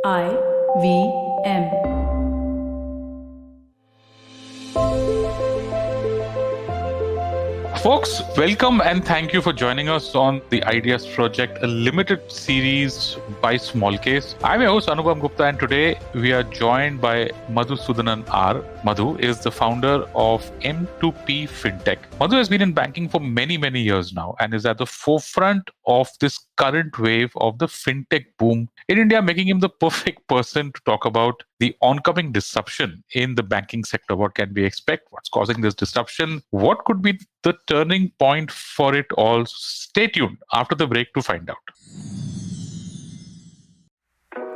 IVM. Folks, welcome and thank you for joining us on the Ideas Project, a limited series by Smallcase. I'm your host Anupam Gupta, and today we are joined by Madhusudanan R. Madhu is the founder of M2P Fintech. Madhu has been in banking for many years now and is at the forefront of this current wave of the fintech boom in India, making him the perfect person to talk about the oncoming disruption in the banking sector. What can we expect? What's causing this disruption? What could be the turning point for it all? Stay tuned after the break to find out.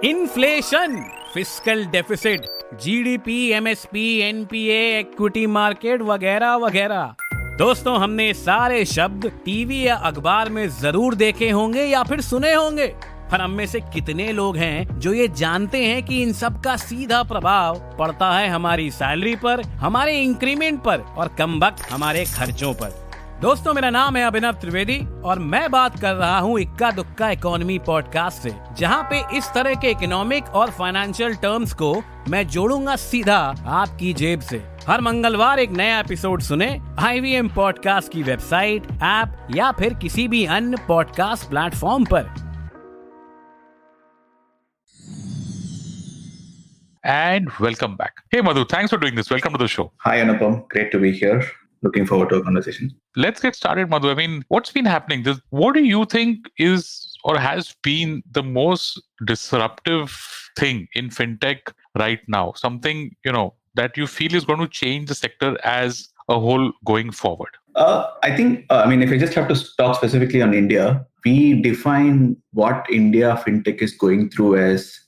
Inflation, fiscal deficit, GDP, MSP, NPA, equity market वगैरह वगैरह। दोस्तों, हमने सारे शब्द TV या अखबार में जरूर देखे होंगे या फिर सुने होंगे, पर हम में से कितने लोग हैं जो ये जानते हैं कि इन सब का सीधा प्रभाव पड़ता है हमारी सैलरी पर, हमारे इंक्रीमेंट पर और कमबख्त हमारे खर्चों पर। दोस्तों, मेरा नाम है अभिनव त्रिवेदी और मैं बात कर रहा हूँ इक्का दुक्का इकोनॉमी पॉडकास्ट से, जहाँ पे इस तरह के इकोनॉमिक और फाइनेंशियल टर्म्स को मैं जोड़ूंगा सीधा आपकी जेब से। हर मंगलवार एक नया एपिसोड सुने IVM पॉडकास्ट की वेबसाइट, ऐप या फिर किसी भी अन्य पॉडकास्ट प्लेटफॉर्म पर। And welcome back. Hey Madhu, thanks for doing this. Welcome to the show. Hi Anupam, great to be here. Looking forward to a conversation. Let's get started, Madhu. I mean, what's been happening? What do you think is or has been the most disruptive thing in fintech right now? Something, that you feel is going to change the sector as a whole going forward? I think, if I just have to talk specifically on India, we define what India fintech is going through as,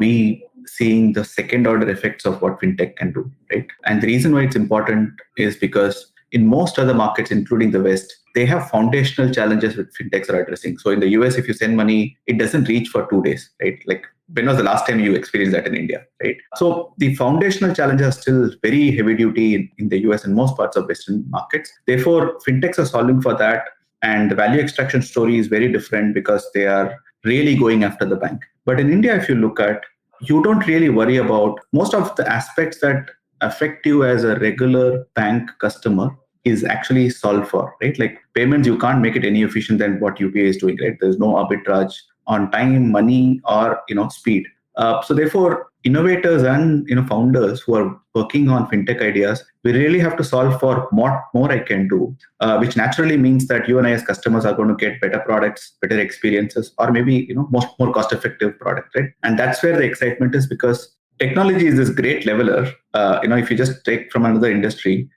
we seeing the second order effects of what fintech can do, right? And the reason why it's important is because in most other markets, including the West, they have foundational challenges which fintechs are addressing. So in the US, if you send money, it doesn't reach for 2 days, right? Like, when was the last time you experienced that in India, right? So the foundational challenges are still very heavy duty in the US and most parts of Western markets. Therefore, fintechs are solving for that. And the value extraction story is very different because they are really going after the bank. But in India, if you look at, you don't really worry about most of the aspects that affect you as a regular bank customer is actually solved for, right? Like payments, you can't make it any efficient than what UPI is doing, right? There's no arbitrage on time, money, or speed. So therefore, innovators and founders who are working on fintech ideas, we really have to solve for what more I can do, which naturally means that you and I as customers are going to get better products, better experiences, or maybe more cost-effective product, right? And that's where the excitement is, because technology is this great leveler. If you just take from another industry,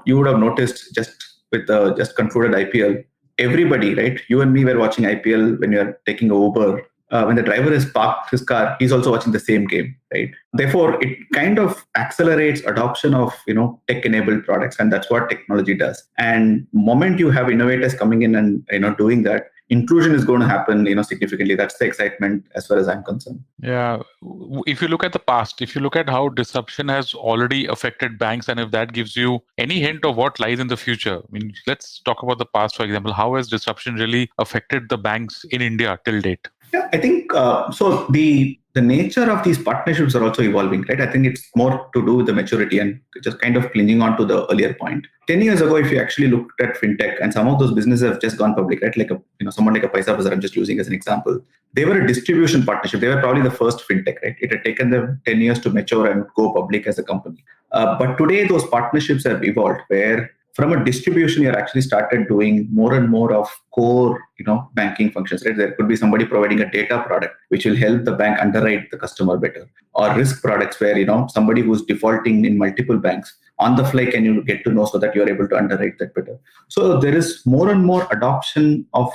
you would have noticed just with the just concluded IPL, everybody, right? You and me were watching IPL when you're taking a Uber. When the driver has parked his car, he's also watching the same game, right? Therefore, it kind of accelerates adoption of tech-enabled products, and that's what technology does. And moment you have innovators coming in and doing that, inclusion is going to happen significantly. That's the excitement as far as I'm concerned. Yeah. If you look at the past, if you look at how disruption has already affected banks, and if that gives you any hint of what lies in the future, let's talk about the past, for example. How has disruption really affected the banks in India till date? Yeah, I think so. The nature of these partnerships are also evolving, right? I think it's more to do with the maturity and just kind of clinging on to the earlier point. 10 years ago, if you actually looked at fintech, and some of those businesses have just gone public, right? Like someone like a Paisa Bazaar, I'm just using as an example. They were a distribution partnership. They were probably the first fintech, right? It had taken them 10 years to mature and go public as a company. But today, those partnerships have evolved where from a distribution, you're actually started doing more and more of core, banking functions, right? There could be somebody providing a data product, which will help the bank underwrite the customer better, or risk products where, somebody who's defaulting in multiple banks on the fly, can you get to know so that you're able to underwrite that better? So there is more and more adoption of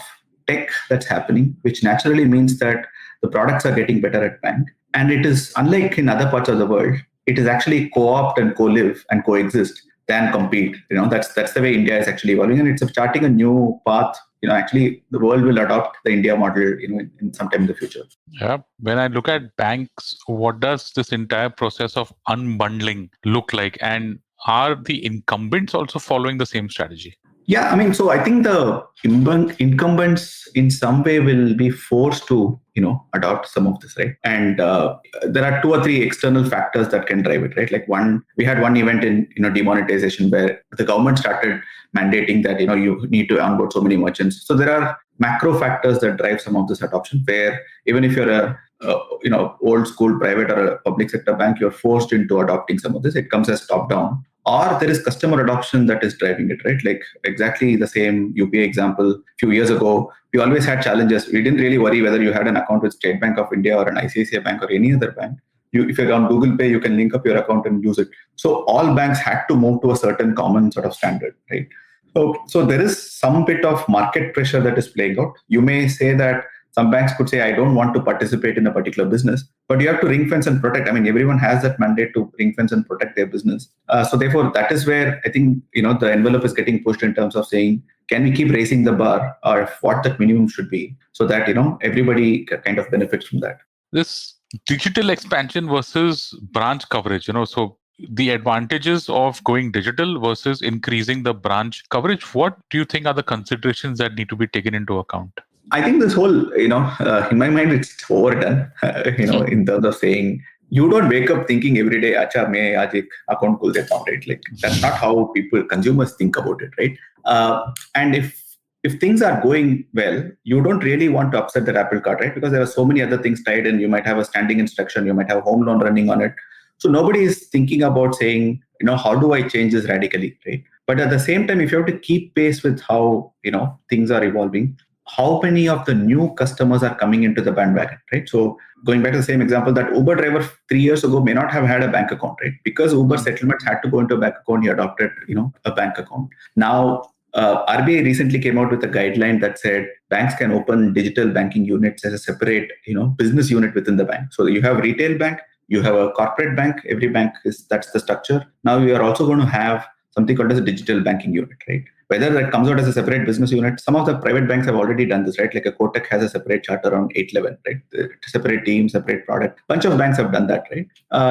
tech that's happening, which naturally means that the products are getting better at bank. And it is unlike in other parts of the world, it is actually co-opt and co-live and coexist than compete. That's the way India is actually evolving, and it's starting a new path. Actually, the world will adopt the India model, in sometime in the future. Yeah. When I look at banks, what does this entire process of unbundling look like? And are the incumbents also following the same strategy? Yeah, I mean, so I think the incumbents in some way will be forced to, adopt some of this, right? And there are two or three external factors that can drive it, right? Like we had one event in, demonetization where the government started mandating that, you need to onboard so many merchants. So there are macro factors that drive some of this adoption where even if you're old school private or a public sector bank, you're forced into adopting some of this. It comes as top down, or there is customer adoption that is driving it, right? Like exactly the same UPI example. A few years ago, we always had challenges. We didn't really worry whether you had an account with State Bank of India or an ICICI Bank or any other bank. If you're on Google Pay, you can link up your account and use it. So all banks had to move to a certain common sort of standard, right? So there is some bit of market pressure that is playing out. You may say that some banks could say, I don't want to participate in a particular business, but you have to ring fence and protect. I mean, everyone has that mandate to ring fence and protect their business. So therefore, that is where I think, the envelope is getting pushed in terms of saying, can we keep raising the bar or what that minimum should be so that, everybody kind of benefits from that. This digital expansion versus branch coverage, so the advantages of going digital versus increasing the branch coverage, what do you think are the considerations that need to be taken into account? I think this whole, in my mind, it's overdone, in terms of saying, you don't wake up thinking every day, acha, main aaj ek account khul deta hu, right? Like that's not how consumers think about it, right? And if things are going well, you don't really want to upset the apple cart, right? Because there are so many other things tied in. You might have a standing instruction, you might have a home loan running on it. So nobody is thinking about saying, how do I change this radically, right? But at the same time, if you have to keep pace with how, things are evolving, how many of the new customers are coming into the bandwagon, right? So going back to the same example, that Uber driver 3 years ago may not have had a bank account, right? Because Uber settlements had to go into a bank account, he adopted, a bank account. Now, RBI recently came out with a guideline that said banks can open digital banking units as a separate, business unit within the bank. So you have retail bank, you have a corporate bank. Every bank that's the structure. Now we are also going to have something called as a digital banking unit, right? Whether that comes out as a separate business unit, some of the private banks have already done this, right? Like a Kotak has a separate charter on 811, right? Separate team, separate product. Bunch of banks have done that, right?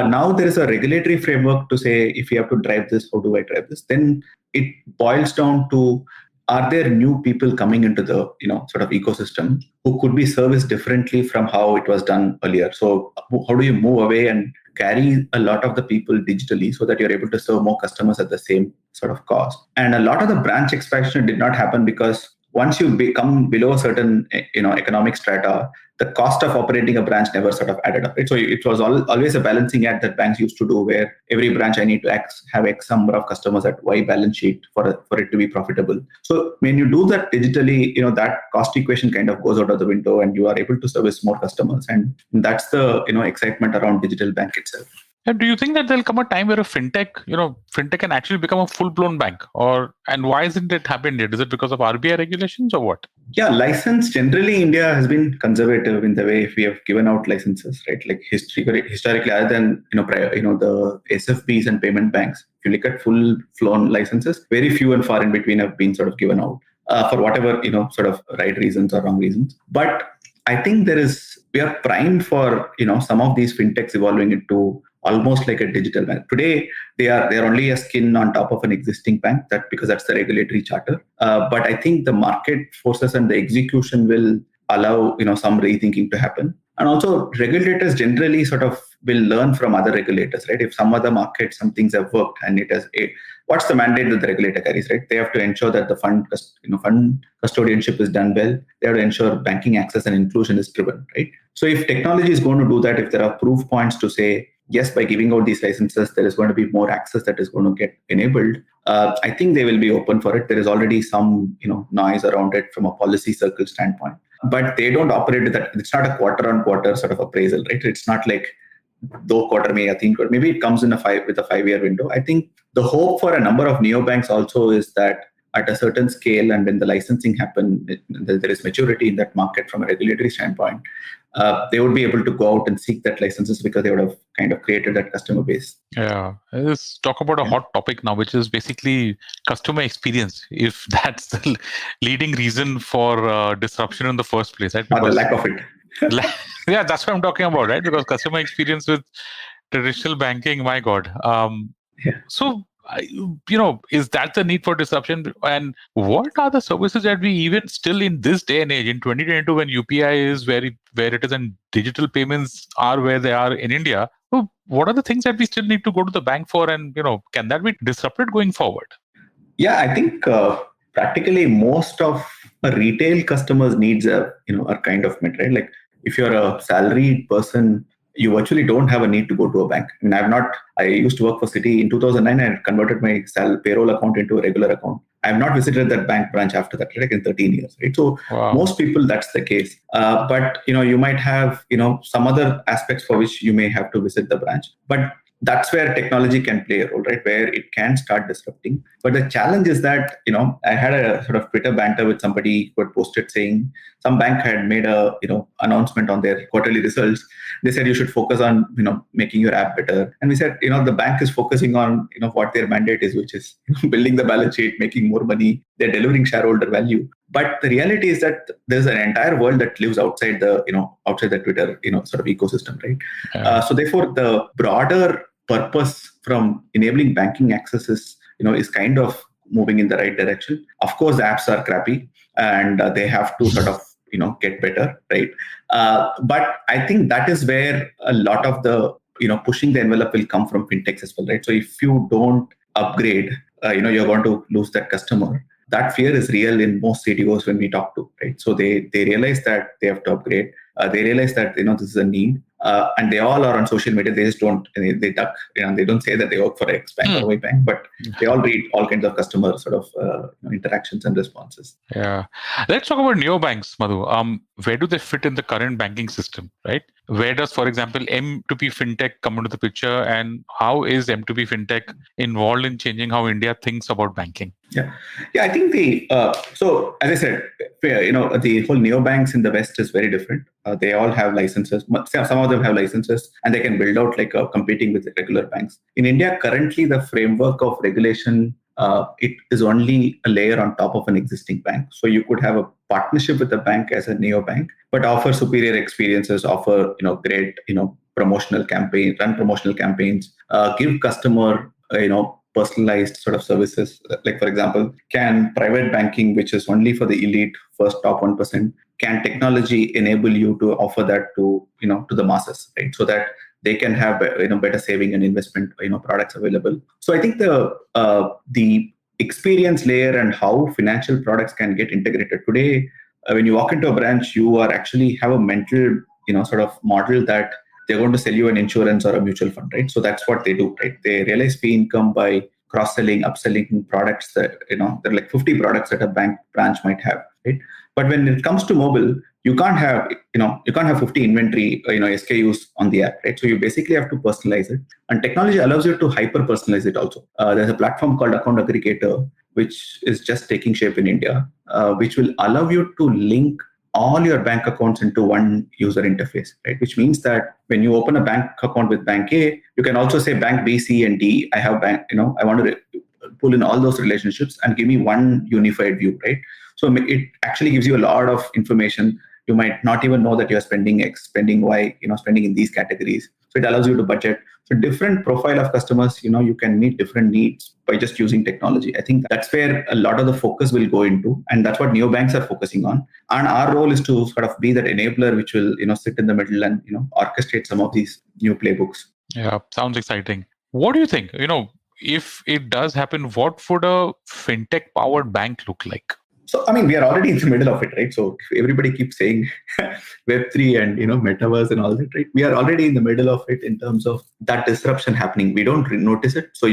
Now there is a regulatory framework to say, if you have to drive this, how do I drive this? Then it boils down to, are there new people coming into the sort of ecosystem who could be serviced differently from how it was done earlier? So how do you move away and carry a lot of the people digitally so that you're able to serve more customers at the same sort of cost? And a lot of the branch expansion did not happen because once you become below a certain economic strata, the cost of operating a branch never sort of added up. Right? So it was always a balancing act that banks used to do, where every branch I need to have X number of customers at Y balance sheet for it to be profitable. So when you do that digitally, that cost equation kind of goes out of the window, and you are able to service more customers. And that's the excitement around digital bank itself. And do you think that there'll come a time where a fintech can actually become a full-blown bank? And why isn't it happened yet? Is it because of RBI regulations or what? Yeah, license generally India has been conservative in the way we have given out licenses, right? Like historically, other than the SFBs and payment banks, if you look at full-flown licenses, very few and far in between have been sort of given out for whatever sort of right reasons or wrong reasons. But I think we are primed for some of these fintechs evolving into almost like a digital bank. Today, they're only a skin on top of an existing bank, because that's the regulatory charter. But I think the market forces and the execution will allow some rethinking to happen. And also, regulators generally sort of will learn from other regulators, right? If some other market, some things have worked, and what's the mandate that the regulator carries, right? They have to ensure that the fund custodianship is done well. They have to ensure banking access and inclusion is driven, right? So if technology is going to do that, if there are proof points to say, yes, by giving out these licenses, there is going to be more access that is going to get enabled, I think they will be open for it. There is already some noise around it from a policy circle standpoint. But they don't operate with that. It's not a quarter-on-quarter sort of appraisal, right? It's not like, though quarter may, I think, or maybe it comes in with a 5-year window. I think the hope for a number of neobanks also is that at a certain scale, and when the licensing happens, there is maturity in that market from a regulatory standpoint, they would be able to go out and seek that licenses because they would have kind of created that customer base. Yeah. Let's talk about a hot topic now, which is basically customer experience, if that's the leading reason for disruption in the first place. Right? Or the lack of it. Yeah, that's what I'm talking about, right? Because customer experience with traditional banking, my God. So Is that the need for disruption? And what are the services that we even still in this day and age, in 2022, when UPI is where it is and digital payments are where they are in India, what are the things that we still need to go to the bank for? And, can that be disrupted going forward? Yeah, I think practically most of a retail customer's needs are kind of met, right? Like if you're a salaried person, you virtually don't have a need to go to a bank. I used to work for Citi in 2009 and converted my payroll account into a regular account. I have not visited that bank branch after that, like in 13 years, right? So Wow. Most people, that's the case. But, you might have, some other aspects for which you may have to visit the branch. But that's where technology can play a role, right? Where it can start disrupting. But the challenge is that, I had a sort of Twitter banter with somebody who had posted saying some bank had made a, announcement on their quarterly results. They said you should focus on, making your app better. And we said, the bank is focusing on, what their mandate is, which is building the balance sheet, making more money. They're delivering shareholder value. But the reality is that there's an entire world that lives outside the, outside the Twitter, sort of ecosystem, right? Yeah. So therefore, the broader purpose from enabling banking access is kind of moving in the right direction. Of course, the apps are crappy and they have to sort of get better, right? But I think that is where a lot of the pushing the envelope will come from fintechs as well, right? So if you don't upgrade, you're going to lose that customer. That fear is real in most CDOs when we talk to, right? So they realize that they have to upgrade. They realize that this is a need, and they all are on social media. They just don't, they duck. They don't say that they work for X bank or Y bank, but they all read all kinds of customer sort of interactions and responses. Yeah, let's talk about neobanks, Madhu. Where do they fit in the current banking system, right? Where does, for example, M2P Fintech come into the picture, and how is M2P Fintech involved in changing how India thinks about banking? Yeah, I think so as I said, the whole neobanks in the West is very different. They all have licenses. Some of them have licenses, and they can build out like competing with regular banks. In India, currently, the framework of regulation it is only a layer on top of an existing bank. So you could have a partnership with the bank as a neobank, but offer superior experiences, offer great promotional campaigns, run promotional campaigns, give customer personalized sort of services. Like, for example, can private banking, which is only for the elite, first top 1%, can technology enable you to offer that to the masses, right? So that they can have better saving and investment products available. So I think the experience layer and how financial products can get integrated today. When you walk into a branch, you are actually have a mental sort of model that they're going to sell you an insurance or a mutual fund, right? So that's what they do, right? They realize fee income by cross-selling, upselling products that, there are like 50 products that a bank branch might have, right? But when it comes to mobile, you can't have 50 inventory, SKUs on the app, right? So you basically have to personalize it. And technology allows you to hyper-personalize it also. There's a platform called Account Aggregator, which is just taking shape in India, which will allow you to link all your bank accounts into one user interface, right? Which means that when you open a bank account with Bank A, you can also say Bank B, C, and D. I have bank, I want to pull in all those relationships and give me one unified view, right? So it actually gives you a lot of information. You might not even know that you're spending X, spending Y, spending in these categories. So it allows you to budget. So different profile of customers, you can meet different needs by just using technology. I think that's where a lot of the focus will go into, and that's what neobanks are focusing on. And our role is to sort of be that enabler, which will, sit in the middle and, orchestrate some of these new playbooks. Yeah, sounds exciting. What do you think? If it does happen, what would a fintech-powered bank look like? So, we are already in the middle of it, right? So everybody keeps saying Web3 and, metaverse and all that, right? We are already in the middle of it in terms of that disruption happening. We don't notice it. So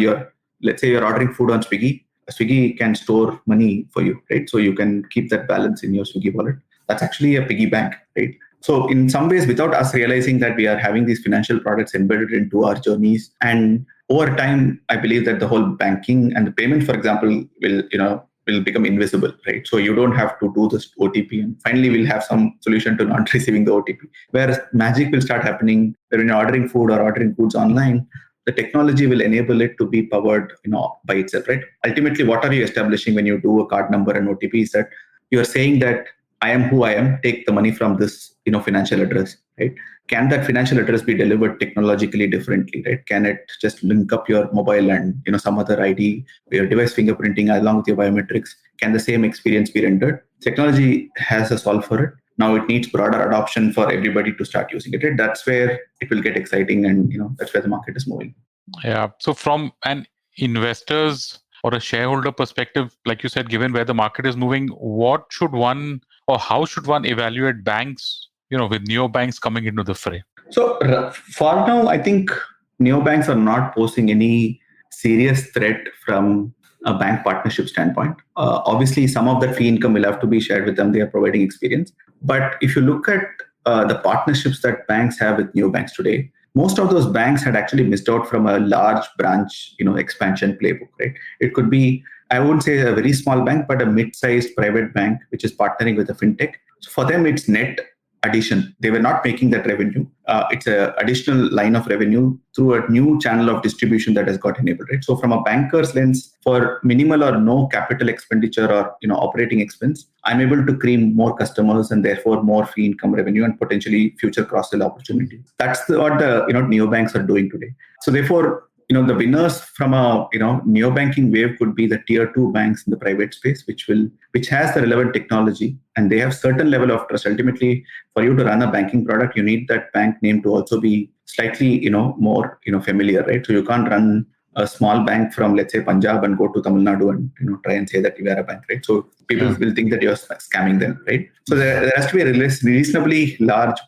let's say you're ordering food on Swiggy. Swiggy can store money for you, right? So you can keep that balance in your Swiggy wallet. That's actually a piggy bank, right? So in some ways, without us realizing that we are having these financial products embedded into our journeys, and over time, I believe that the whole banking and the payment, for example, will become invisible, right? So you don't have to do this OTP, and finally we'll have some solution to not receiving the OTP. Whereas magic will start happening when you're ordering food or ordering foods online. The technology will enable it to be powered, by itself, right? Ultimately, what are you establishing when you do a card number and OTP is that you're saying that I am who I am, take the money from this, financial address, right? Can that financial address be delivered technologically differently, right? Can it just link up your mobile and, some other ID, your device fingerprinting along with your biometrics? Can the same experience be rendered? Technology has a solve for it. Now it needs broader adoption for everybody to start using it. Right? That's where it will get exciting, and that's where the market is moving. Yeah. So from an investor's or a shareholder perspective, like you said, given where the market is moving, what should one or how should one evaluate banks, with neobanks coming into the fray? So for now, I think neobanks are not posing any serious threat from a bank partnership standpoint. Obviously, some of that fee income will have to be shared with them. They are providing experience. But if you look at the partnerships that banks have with neobanks today, most of those banks had actually missed out from a large branch, expansion playbook, right? It could be, I wouldn't say a very small bank, but a mid-sized private bank, which is partnering with a fintech. So for them, it's net addition. They were not making that revenue. It's an additional line of revenue through a new channel of distribution that has got enabled, right? So from a banker's lens, for minimal or no capital expenditure or operating expense, I'm able to cream more customers and therefore more fee income revenue and potentially future cross-sell opportunities. That's what the neobanks are doing today. So therefore, the winners from a neobanking wave could be the tier 2 banks in the private space, which has the relevant technology and they have certain level of trust. Ultimately, for you to run a banking product, you need that bank name to also be slightly more familiar, right? So you can't run a small bank from, let's say, Punjab and go to Tamil Nadu and try and say that you are a bank, right? So people will think that you're scamming them, right? So there has to be a reasonably large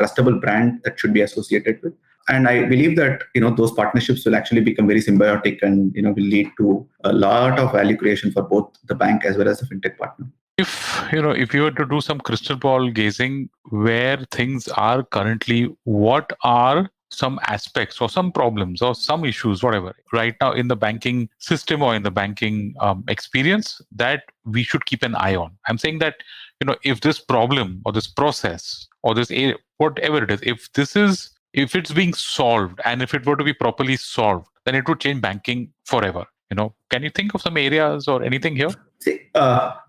trustable brand that should be associated with. And I believe that those partnerships will actually become very symbiotic and will lead to a lot of value creation for both the bank as well as the fintech partner. If you were to do some crystal ball gazing where things are currently, what are some aspects or some problems or some issues, whatever, right now in the banking system or in the banking experience that we should keep an eye on? I'm saying that, if this problem or this process or this whatever it is, if it's being solved and if it were to be properly solved, then it would change banking forever. Can you think of some areas or anything here? See,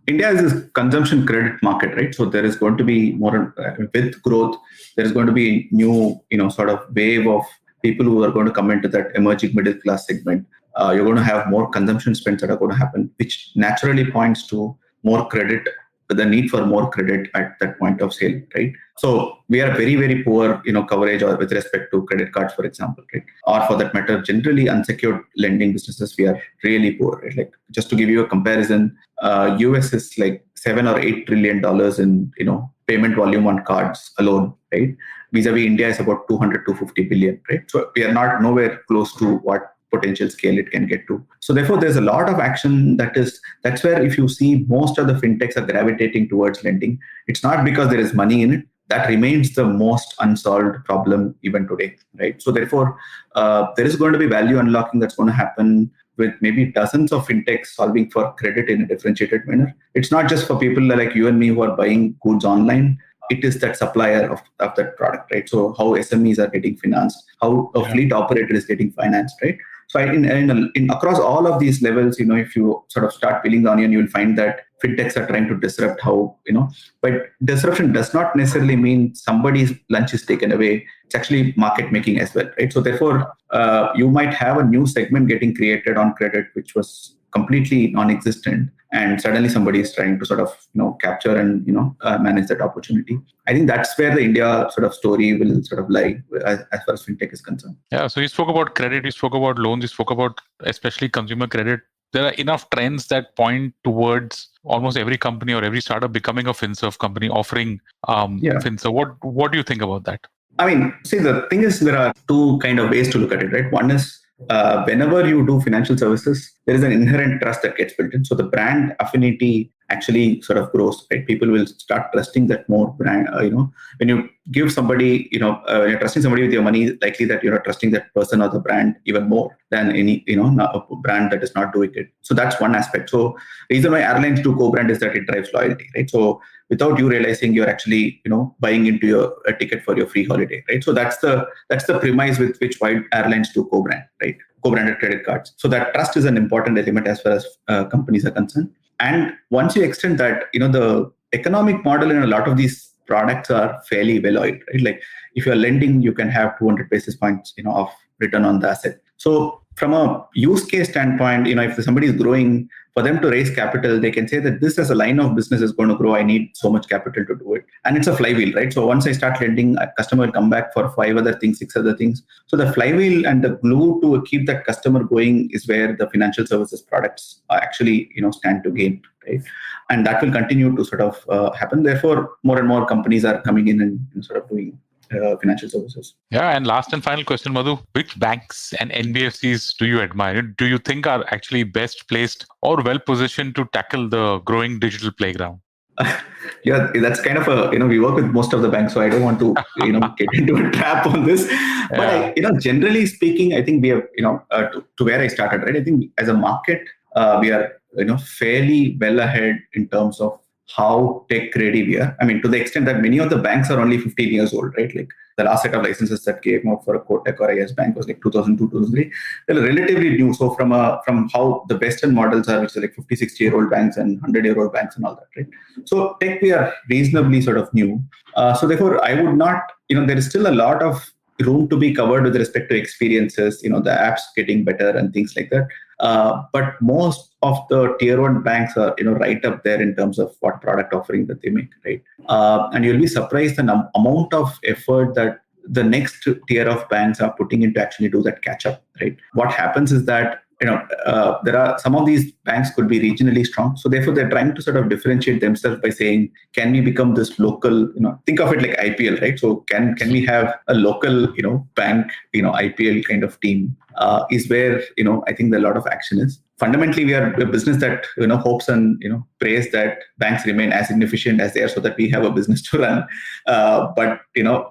India is a consumption credit market, right? So there is going to be more with growth. There is going to be new, sort of wave of people who are going to come into that emerging middle class segment. You're going to have more consumption spends that are going to happen, which naturally points to more credit, the need for more credit at that point of sale, right? So we are very, very poor, coverage or with respect to credit cards, for example, right? Or for that matter, generally unsecured lending businesses, we are really poor, right? Like just to give you a comparison, US is like $7 or $8 trillion in, payment volume on cards alone, right? Vis-a-vis India is about 250 billion, right? So we are not nowhere close to what potential scale it can get to. So therefore, there's a lot of action that's where if you see most of the fintechs are gravitating towards lending, it's not because there is money in it. That remains the most unsolved problem even today, right? So therefore, there is going to be value unlocking that's going to happen with maybe dozens of fintechs solving for credit in a differentiated manner. It's not just for people like you and me who are buying goods online. It is that supplier of that product, right? So how SMEs are getting financed, how a fleet operator is getting financed, right? So in across all of these levels, if you sort of start peeling the onion, you will find that fintechs are trying to disrupt how, but disruption does not necessarily mean somebody's lunch is taken away. It's actually market making as well, right? So therefore, you might have a new segment getting created on credit, which was completely non-existent, and suddenly somebody is trying to sort of capture and manage that opportunity. I think that's where the India sort of story will sort of lie as far as fintech is concerned. Yeah. So you spoke about credit, you spoke about loans, you spoke about especially consumer credit. There are enough trends that point towards almost every company or every startup becoming a FinServe company offering FinServe. What do you think about that? I mean, see, the thing is, there are two kind of ways to look at it, right? One is whenever you do financial services, there is an inherent trust that gets built in. So the brand affinity actually sort of grows, right? People will start trusting that more brand. When you give somebody, when you're trusting somebody with your money, likely that you're trusting that person or the brand even more than any, a brand that is not doing it. So that's one aspect. So the reason why airlines do co-brand is that it drives loyalty, right? So without you realizing, you're actually, buying into a ticket for your free holiday, right? So that's the premise with which why airlines do co-brand, right? Co-branded credit cards. So that trust is an important element as far as companies are concerned. And once you extend that, the economic model in a lot of these products are fairly well oiled, right? Like if you're lending, you can have 200 basis points, of return on the asset. So from a use case standpoint, if somebody is growing, for them to raise capital, they can say that this as a line of business is going to grow. I need so much capital to do it. And it's a flywheel, right? So once I start lending, a customer will come back for 5 other things, 6 other things. So the flywheel and the glue to keep that customer going is where the financial services products actually, stand to gain, right? And that will continue to sort of happen. Therefore, more and more companies are coming in and sort of doing financial services. Yeah, and last and final question, Madhu. Which banks and NBFCs do you admire? Do you think are actually best placed or well positioned to tackle the growing digital playground? Yeah, that's kind of we work with most of the banks, so I don't want to, get into a trap on this. But generally speaking, I think we have, to where I started, right? I think as a market, we are, fairly well ahead in terms of how tech ready we are. I mean, to the extent that many of the banks are only 15 years old, right? Like the last set of licenses that came out for a Kotak or IS Bank was like 2002, 2003. They're relatively new. So from how the Western models are, which is like 50, 60-year-old banks and 100-year-old banks and all that, right? So tech, we are reasonably sort of new. So therefore, I would not, there is still a lot of room to be covered with respect to experiences, the apps getting better and things like that. But most of the tier 1 banks are, right up there in terms of what product offering that they make, right? And you'll be surprised the amount of effort that the next tier of banks are putting in to actually do that catch up, right? What happens is that, there are some of these banks could be regionally strong. So therefore, they're trying to sort of differentiate themselves by saying, can we become this local, think of it like IPL, right? So can we have a local, bank, IPL kind of team is where, I think a lot of action is. Fundamentally, we are a business that, hopes and, prays that banks remain as inefficient as they are so that we have a business to run. But,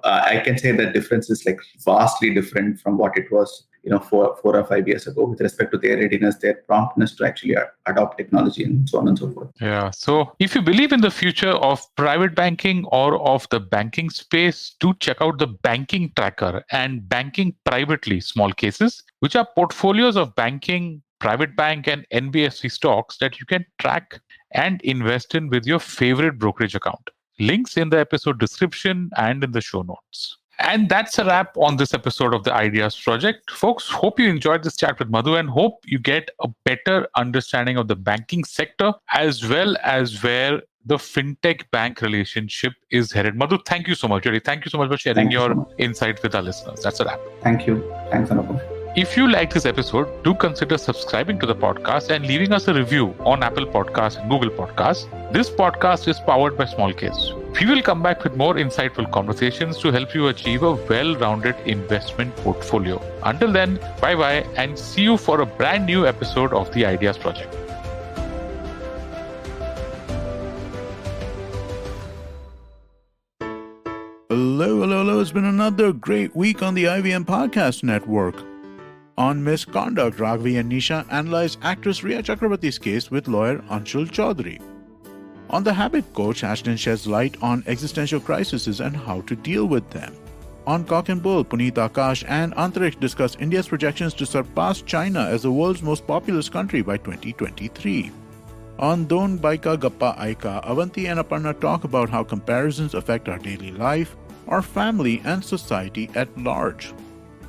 I can say that difference is like vastly different from what it was, 4 or 5 years ago with respect to their readiness, their promptness to actually adopt technology and so on and so forth. Yeah. So if you believe in the future of private banking or of the banking space, do check out the Banking Tracker and Banking Privately Smallcases, which are portfolios of banking, private bank and NBFC stocks that you can track and invest in with your favorite brokerage account. Links in the episode description and in the show notes. And that's a wrap on this episode of the Ideas Project. Folks, hope you enjoyed this chat with Madhu and hope you get a better understanding of the banking sector as well as where the fintech bank relationship is headed. Madhu, thank you so much. Really, thank you so much for sharing your insight with our listeners. That's a wrap. Thank you. Thanks, Anupam. If you like this episode, do consider subscribing to the podcast and leaving us a review on Apple Podcasts and Google Podcasts. This podcast is powered by Smallcase. We will come back with more insightful conversations to help you achieve a well-rounded investment portfolio. Until then, bye-bye and see you for a brand new episode of the Ideas Project. Hello. It's been another great week on the IVM Podcast Network. On Misconduct, Raghavi and Nisha analyze actress Riya Chakrabarti's case with lawyer Anshul Chaudhary. On The Habit Coach, Ashton sheds light on existential crises and how to deal with them. On Cock and Bull, Puneet Akash and Antariksh discuss India's projections to surpass China as the world's most populous country by 2023. On Don Baika Gappa Aika, Avanti and Aparna talk about how comparisons affect our daily life, our family and society at large.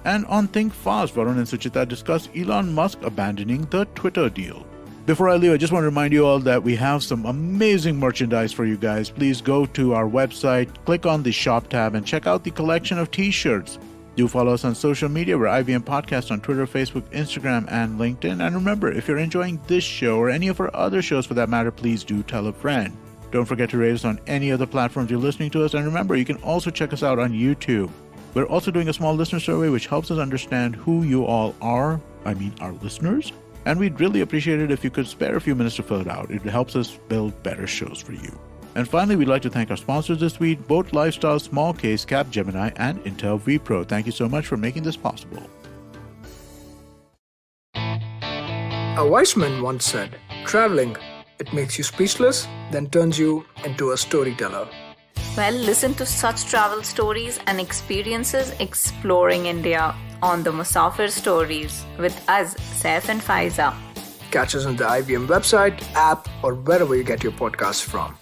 And on Think Fast, Varun and Suchita discuss Elon Musk abandoning the Twitter deal. Before I leave, I just want to remind you all that we have some amazing merchandise for you guys. Please go to our website, click on the shop tab, and check out the collection of t-shirts. Do follow us on social media. We're IVM Podcast on Twitter, Facebook, Instagram, and LinkedIn. And remember, if you're enjoying this show or any of our other shows for that matter, please do tell a friend. Don't forget to rate us on any other platforms you're listening to us. And remember, you can also check us out on YouTube. We're also doing a small listener survey which helps us understand who you all are, our listeners, and we'd really appreciate it if you could spare a few minutes to fill it out. It helps us build better shows for you. And finally, we'd like to thank our sponsors this week, Boat Lifestyle, Smallcase, Capgemini, and Intel vPro. Thank you so much for making this possible. A wise man once said, traveling, it makes you speechless, then turns you into a storyteller. Well, listen to such travel stories and experiences exploring India on the Musafir Stories with us, Saif and Faiza. Catch us on the IVM website, app, or wherever you get your podcasts from.